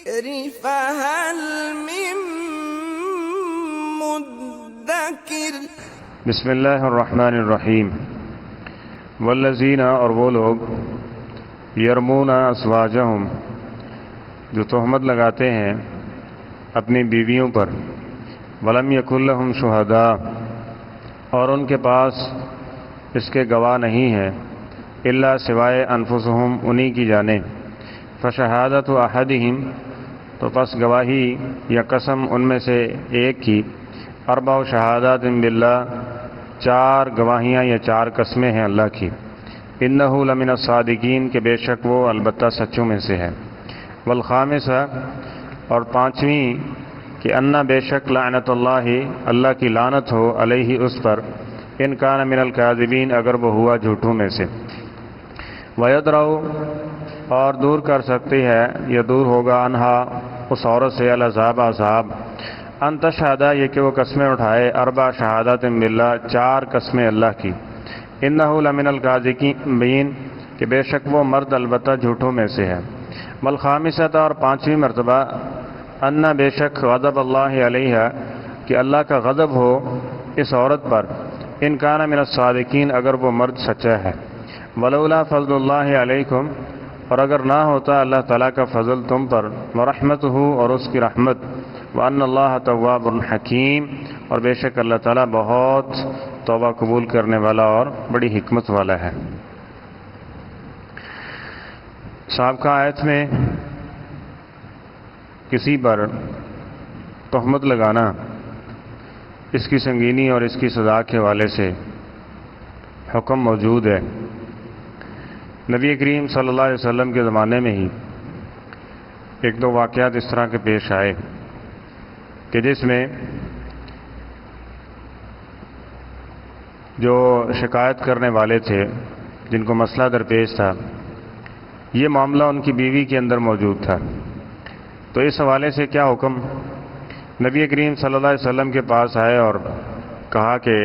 الذكر فهل من مدكر۔ بسم اللہ الرحمن الرحیم۔ والذین، اور وہ لوگ، یرمون ازواجہم، جو تہمت لگاتے ہیں اپنی بیویوں پر، ولم یکن لہم شہداء، اور ان کے پاس اس کے گواہ نہیں ہیں، الا سوائے انفسہم، انہی کی جانیں، فشہادت احدہم، تو پس گواہی یا قسم ان میں سے ایک کی، اربع شہادات باللہ، 4 گواہیاں یا 4 قسمیں ہیں اللہ کی، انہ لمن الصادقین، کہ بے شک وہ البتہ سچوں میں سے ہے، والخامسہ، اور 5ویں، کہ انہ بے شک لعنت اللہ، اللہ کی لعنت ہو، علیہ اس پر، ان کان من الکاذبین، اگر وہ ہوا جھوٹوں میں سے، ویدرؤ، اور دور کر سکتی ہے یا دور ہوگا، انہا، اس عورت سے، العذاب، عذاب، ان تشہدہ، یہ کہ وہ قسمیں اٹھائے، 4 شہادات باللہ، 4 قسمیں اللہ کی، انہ لمن الکاذبین، کہ بے شک وہ مرد البتہ جھوٹوں میں سے ہے، والخامسۃ، اور 5ویں مرتبہ، انہ بے شک غضب اللہ علیہ، کہ اللہ کا غضب ہو اس عورت پر، ان کان من الصادقین، اگر وہ مرد سچا ہے، ولولا فضل اللہ علیکم، اور اگر نہ ہوتا اللہ تعالیٰ کا فضل تم پر، ورحمتہ، اور اس کی رحمت، وان اللہ تواب حکیم، اور بے شک اللہ تعالیٰ بہت توبہ قبول کرنے والا اور بڑی حکمت والا ہے۔ سابقہ آیت میں کسی پر تہمت لگانا، اس کی سنگینی اور اس کی سزا کے حوالے سے حکم موجود ہے۔ نبی کریم صلی اللہ علیہ وسلم کے زمانے میں ہی 1-2 واقعات اس طرح کے پیش آئے کہ جس میں جو شکایت کرنے والے تھے، جن کو مسئلہ درپیش تھا، یہ معاملہ ان کی بیوی کے اندر موجود تھا۔ تو اس حوالے سے کیا حکم؟ نبی کریم صلی اللہ علیہ وسلم کے پاس آئے اور کہا کہ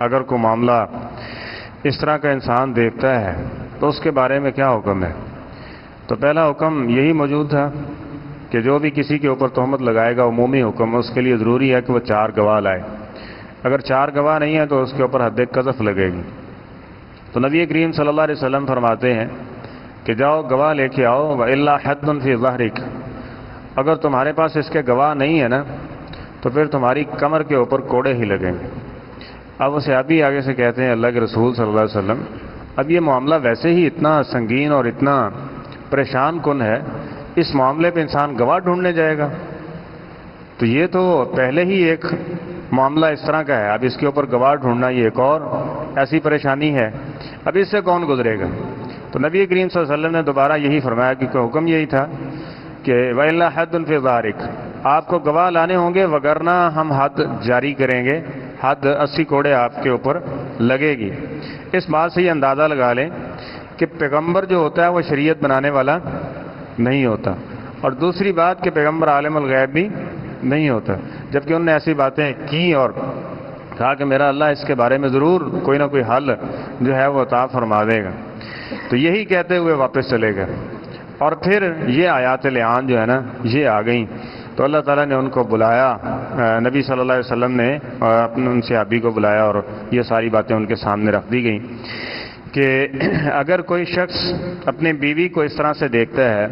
اگر کوئی معاملہ اس طرح کا انسان دیکھتا ہے تو اس کے بارے میں کیا حکم ہے؟ تو پہلا حکم یہی موجود تھا کہ جو بھی کسی کے اوپر تہمت لگائے گا، عمومی حکم، اس کے لیے ضروری ہے کہ وہ 4 گواہ لائے۔ اگر 4 گواہ نہیں ہیں تو اس کے اوپر حد قذف لگے گی۔ تو نبی کریم صلی اللہ علیہ وسلم فرماتے ہیں کہ جاؤ گواہ لے کے آؤ، وَإِلَّا حَدٌّ فِي ظَهْرِكَ، اگر تمہارے پاس اس کے گواہ نہیں ہے نا، تو پھر تمہاری کمر کے اوپر کوڑے ہی لگیں گے۔ اب وہ صحابی آگے سے کہتے ہیں، اللہ کے رسول صلی اللہ علیہ وسلم، اب یہ معاملہ ویسے ہی اتنا سنگین اور اتنا پریشان کن ہے، اس معاملے پہ انسان گواہ ڈھونڈنے جائے گا؟ تو یہ تو پہلے ہی ایک معاملہ اس طرح کا ہے، اب اس کے اوپر گواہ ڈھونڈنا یہ ایک اور ایسی پریشانی ہے، اب اس سے کون گزرے گا؟ تو نبی کریم صلی اللہ علیہ وسلم نے دوبارہ یہی فرمایا، کیونکہ حکم یہی تھا کہ وَإِلَّا حَدٌّ فِي ظَهْرِكَ، آپ کو گواہ لانے ہوں گے، وگرنہ ہم حد جاری کریں گے، حد 80 کوڑے آپ کے اوپر لگے گی۔ اس بات سے یہ اندازہ لگا لیں کہ پیغمبر جو ہوتا ہے وہ شریعت بنانے والا نہیں ہوتا، اور دوسری بات کہ پیغمبر عالم الغیب بھی نہیں ہوتا، جبکہ انہوں نے ایسی باتیں کی اور کہا کہ میرا اللہ اس کے بارے میں ضرور کوئی نہ کوئی حل جو ہے وہ عطا فرما دے گا۔ تو یہی کہتے ہوئے واپس چلے گئے، اور پھر یہ آیات لعان جو ہے نا، یہ آ گئیں۔ تو اللہ تعالیٰ نے ان کو بلایا، نبی صلی اللہ علیہ وسلم نے اپنے ان صحابی کو بلایا، اور یہ ساری باتیں ان کے سامنے رکھ دی گئیں کہ اگر کوئی شخص اپنی بیوی کو اس طرح سے دیکھتا ہے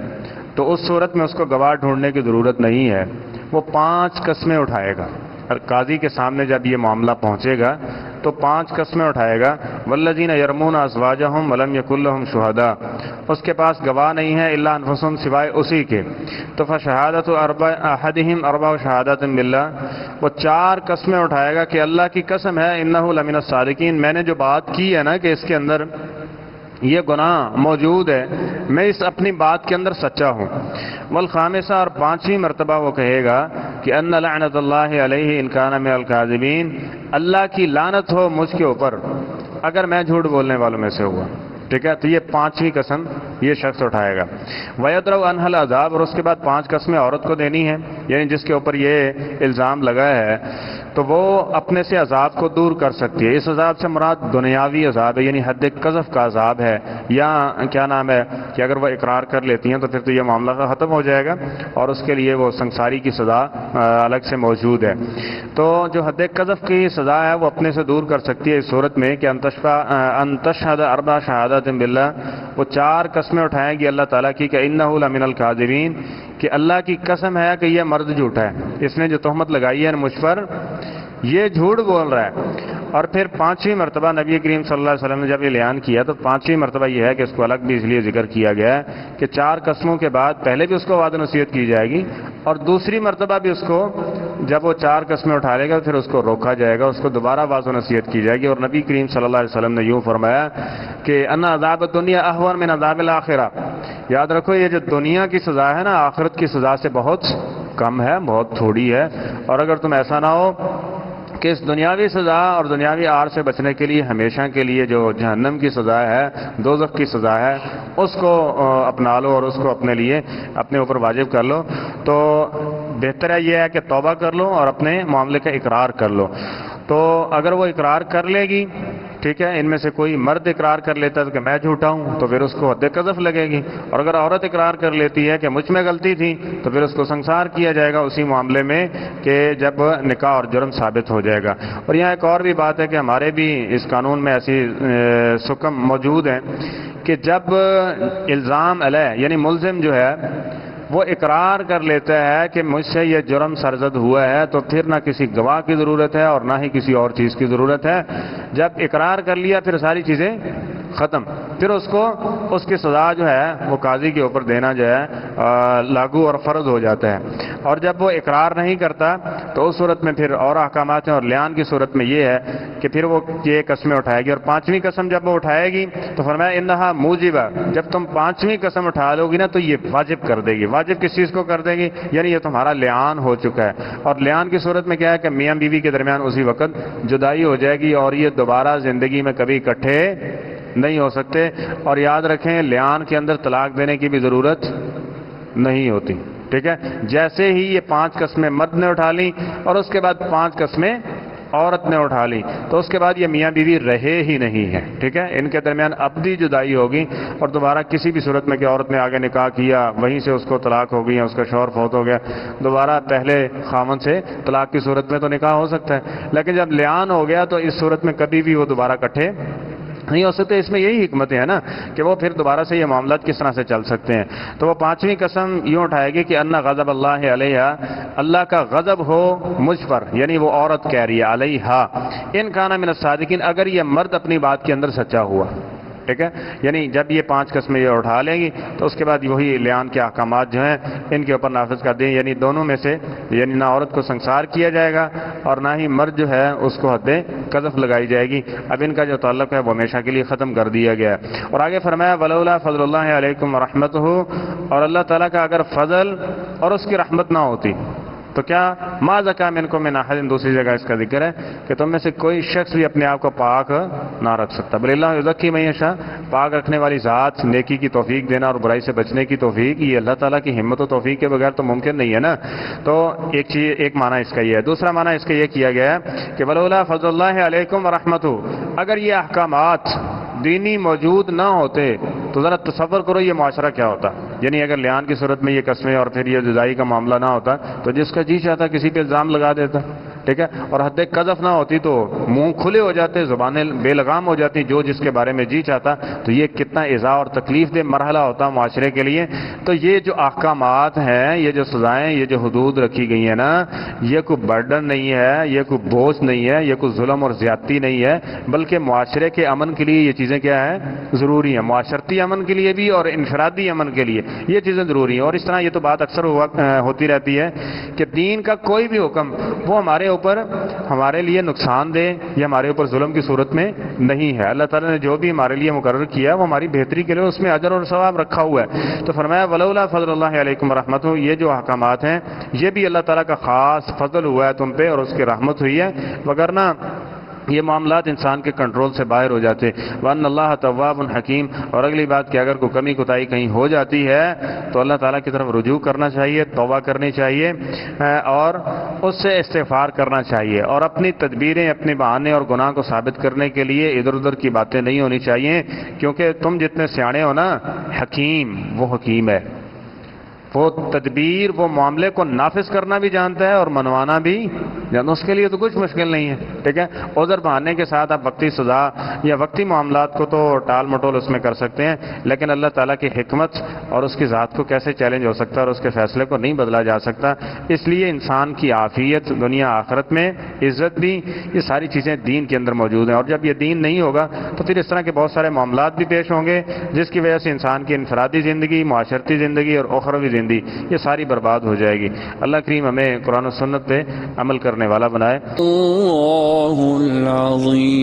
تو اس صورت میں اس کو گواہ ڈھونڈنے کی ضرورت نہیں ہے، وہ 5 قسمیں اٹھائے گا، اور قاضی کے سامنے جب یہ معاملہ پہنچے گا تو 5 قسمیں اٹھائے گا، والذین یرمون ازواجہم ولم یکن لہم شہداء، اس کے پاس گواہ نہیں ہے، الا انفسہم، سوائے اسی کے، تو فشہادت احدہم 4 شہادات باللہ، وہ 4 قسمیں اٹھائے گا کہ اللہ کی قسم ہے، انہ لمن الصادقین، میں نے جو بات کی ہے نا کہ اس کے اندر یہ گناہ موجود ہے، میں اس اپنی بات کے اندر سچا ہوں، والخامسہ، اور 5ویں مرتبہ وہ کہے گا کہ ان لعنت اللہ علیہ ان کان من الکاذبین، اللہ کی لعنت ہو مجھ کے اوپر اگر میں جھوٹ بولنے والوں میں سے ہوا۔ ٹھیک ہے، تو یہ 5ویں قسم یہ شخص اٹھائے گا۔ وَيَدْرَوْ عَنْهَا الْعَذَابَ، اور اس کے بعد 5 قسمیں عورت کو دینی ہیں۔ یعنی جس کے اوپر یہ الزام لگا ہے تو وہ اپنے سے عذاب کو دور کر سکتی ہے. اس عذاب سے مراد دنیاوی عذاب ہے یعنی حد قذف کا عذاب ہے, یا کیا نام ہے کہ اگر وہ اقرار کر لیتی ہیں تو پھر تو یہ معاملہ ختم ہو جائے گا اور اس کے لیے وہ سنساری کی سزا الگ سے موجود ہے. تو جو حد قذف کی سزا ہے وہ اپنے سے دور کر سکتی ہے اس صورت میں کہ ان تشہد اربع شہادات باللہ, وہ 4 قسمیں اٹھائیں گی اللہ تعالیٰ کی کہ انہ لمن الکاذبین, کہ اللہ کی قسم ہے کہ یہ مرد جھوٹا ہے, اس نے جو تہمت لگائی ہے مجھ پر یہ جھوٹ بول رہا ہے. اور پھر 5ویں مرتبہ نبی کریم صلی اللہ علیہ وسلم نے جب یہ اعلان کیا تو 5ویں مرتبہ یہ ہے کہ اس کو الگ بھی اس لیے ذکر کیا گیا ہے کہ 4 قسموں کے بعد پہلے بھی اس کو وعدہ نصیحت کی جائے گی اور دوسری مرتبہ بھی اس کو جب وہ 4 قسمیں اٹھا لے گا پھر اس کو روکا جائے گا, اس کو دوبارہ وعدہ نصیحت کی جائے گی. اور نبی کریم صلی اللہ علیہ وسلم نے یوں فرمایا کہ ان عذاب الدنیا اہون من عذاب الآخرہ, یاد رکھو یہ جو دنیا کی سزا ہے نا آخرت کی سزا سے بہت کم ہے, بہت تھوڑی ہے. اور اگر تم ایسا نہ ہو کہ اس دنیاوی سزا اور دنیاوی آر سے بچنے کے لیے ہمیشہ کے لیے جو جہنم کی سزا ہے, دوزخ کی سزا ہے, اس کو اپنا لو اور اس کو اپنے لیے اپنے اوپر واجب کر لو, تو بہتر ہے یہ ہے کہ توبہ کر لو اور اپنے معاملے کا اقرار کر لو. تو اگر وہ اقرار کر لے گی, ٹھیک ہے, ان میں سے کوئی مرد اقرار کر لیتا ہے کہ میں جھوٹا ہوں تو پھر اس کو حد قذف لگے گی, اور اگر عورت اقرار کر لیتی ہے کہ مجھ میں غلطی تھی تو پھر اس کو سنسار کیا جائے گا اسی معاملے میں کہ جب نکاح اور جرم ثابت ہو جائے گا. اور یہاں ایک اور بھی بات ہے کہ ہمارے بھی اس قانون میں ایسی حکم موجود ہیں کہ جب الزام علیہ یعنی ملزم جو ہے وہ اقرار کر لیتا ہے کہ مجھ سے یہ جرم سرزد ہوا ہے تو پھر نہ کسی گواہ کی ضرورت ہے اور نہ ہی کسی اور چیز کی ضرورت ہے. جب اقرار کر لیا پھر ساری چیزیں ختم, پھر اس کو اس کی سزا جو ہے وہ قاضی کے اوپر دینا جو ہے لاگو اور فرض ہو جاتا ہے. اور جب وہ اقرار نہیں کرتا تو اس صورت میں پھر اور احکامات ہیں, اور لیان کی صورت میں یہ ہے کہ پھر وہ یہ قسمیں اٹھائے گی. اور 5ویں قسم جب وہ اٹھائے گی تو فرمایا انہا موجبہ, جب تم 5ویں قسم اٹھا لو گی نا تو یہ واجب کر دے گی. واجب کس چیز کو کر دے گی, یعنی یہ تمہارا لیان ہو چکا ہے. اور لیان کی صورت میں کیا ہے کہ میاں بیوی کے درمیان اسی وقت جدائی ہو جائے گی اور یہ دوبارہ زندگی میں کبھی اکٹھے نہیں ہو سکتے. اور یاد رکھیں لیان کے اندر طلاق دینے کی بھی ضرورت نہیں ہوتی, ٹھیک ہے. جیسے ہی یہ 5 قسمیں مرد نے اٹھا لی اور اس کے بعد 5 قسمیں عورت نے اٹھا لی تو اس کے بعد یہ میاں بیوی رہے ہی نہیں ہیں, ٹھیک ہے. ان کے درمیان ابدی جدائی ہوگی اور دوبارہ کسی بھی صورت میں کہ عورت نے آگے نکاح کیا وہیں سے اس کو طلاق ہو گئی یا اس کا شوہر فوت ہو گیا, دوبارہ پہلے خامن سے طلاق کی صورت میں تو نکاح ہو سکتا ہے, لیکن جب لیان ہو گیا تو اس صورت میں کبھی بھی وہ دوبارہ اکٹھے نہیں ہو سکتے. اس میں یہی حکمت ہے نا کہ وہ پھر دوبارہ سے یہ معاملات کس طرح سے چل سکتے ہیں. تو وہ 5ویں قسم یوں اٹھائے گی کہ ان غضب اللہ علیہ, اللہ کا غضب ہو مجھ پر, یعنی وہ عورت کہہ رہی ہے علیہا, ان کان من الصادقین, اگر یہ مرد اپنی بات کے اندر سچا ہوا, ٹھیک ہے. یعنی جب یہ 5 قسمیں یہ اٹھا لیں گی تو اس کے بعد وہی لیان کے احکامات جو ہیں ان کے اوپر نافذ کر دیں, یعنی دونوں میں سے یعنی نہ عورت کو سنسار کیا جائے گا اور نہ ہی مرد جو ہے اس کو حد قذف لگائی جائے گی. اب ان کا جو تعلق ہے وہ ہمیشہ کے لیے ختم کر دیا گیا ہے. اور آگے فرمایا ولولا فضل اللہ علیکم ورحمتہ, اور اللہ تعالیٰ کا اگر فضل اور اس کی رحمت نہ ہوتی تو کیا ما زکا منکم من احد, دوسری جگہ اس کا ذکر ہے کہ تم میں سے کوئی شخص بھی اپنے آپ کو پاک نہ رکھ سکتا. بل اللہ یزکی من یشاء, پاک رکھنے والی ذات, نیکی کی توفیق دینا اور برائی سے بچنے کی توفیق, یہ اللہ تعالیٰ کی ہمت و توفیق کے بغیر تو ممکن نہیں ہے نا. تو ایک معنی اس کا یہ ہے. دوسرا معنی اس کا یہ کیا گیا ہے کہ ولولا فضل اللہ علیکم ورحمتہ, اگر یہ احکامات دینی موجود نہ ہوتے تو ذرا تصور کرو یہ معاشرہ کیا ہوتا. یعنی اگر لیان کی صورت میں یہ قسمیں اور پھر یہ جدائی کا معاملہ نہ ہوتا تو جس کا جی چاہتا کسی پہ الزام لگا دیتا, ٹھیک ہے. اور حد قذف نہ ہوتی تو منہ کھلے ہو جاتے, زبانیں بے لگام ہو جاتی جو جس کے بارے میں جی چاہتا, تو یہ کتنا ایذا اور تکلیف دہ مرحلہ ہوتا معاشرے کے لیے. تو یہ جو احکامات ہیں, یہ جو سزائیں, یہ جو حدود رکھی گئی ہیں نا, یہ کوئی برڈن نہیں ہے, یہ کوئی بوجھ نہیں ہے, یہ کوئی ظلم اور زیادتی نہیں ہے, بلکہ معاشرے کے امن کے لیے یہ چیزیں کیا ہیں, ضروری ہیں. معاشرتی امن کے لیے بھی اور انفرادی امن کے لیے یہ چیزیں ضروری ہیں. اور اس طرح یہ تو بات اکثر ہوتی رہتی ہے کہ دین کا کوئی بھی حکم وہ ہمارے اوپر ہمارے لیے نقصان دہ یا ہمارے اوپر ظلم کی صورت میں نہیں ہے. اللہ تعالیٰ نے جو بھی ہمارے لیے مقرر کیا وہ ہماری بہتری کے لیے اس میں اجر اور ثواب رکھا ہوا ہے. تو فرمایا ولولا فضل اللہ علیکم ورحمتہ, یہ جو احکامات ہیں یہ بھی اللہ تعالیٰ کا خاص فضل ہوا ہے تم پہ اور اس کی رحمت ہوئی ہے, وگرنہ یہ معاملات انسان کے کنٹرول سے باہر ہو جاتے وَأَنَّ اللَّهَ تَوَّابٌ حکیم. اور اگلی بات کہ اگر کوئی کمی کوتاہی کہیں ہو جاتی ہے تو اللہ تعالیٰ کی طرف رجوع کرنا چاہیے، توبہ کرنی چاہیے اور اس سے استغفار کرنا چاہیے، اور اپنی تدبیریں، اپنے بہانے اور گناہ کو ثابت کرنے کے لیے ادھر ادھر کی باتیں نہیں ہونی چاہیے، کیونکہ تم جتنے سیانے ہو نا، حکیم وہ حکیم ہے، وہ تدبیر، وہ معاملے کو نافذ کرنا بھی جانتا ہے اور منوانا بھی جانتا، اس کے لیے تو کچھ مشکل نہیں ہے. ٹھیک ہے، عذر بہانے کے ساتھ آپ وقتی سزا یا وقتی معاملات کو تو ٹال مٹول اس میں کر سکتے ہیں، لیکن اللہ تعالیٰ کی حکمت اور اس کی ذات کو کیسے چیلنج ہو سکتا ہے اور اس کے فیصلے کو نہیں بدلا جا سکتا. اس لیے انسان کی عافیت دنیا آخرت میں، عزت بھی، یہ ساری چیزیں دین کے اندر موجود ہیں. اور جب یہ دین نہیں ہوگا تو پھر اس طرح کے بہت سارے معاملات بھی پیش ہوں گے جس کی وجہ سے انسان کی انفرادی زندگی، معاشرتی زندگی اور اخروی زندگی یہ ساری برباد ہو جائے گی. اللہ کریم ہمیں قرآن و سنت پہ عمل کرنے والا بنائے. اللہ العظیم.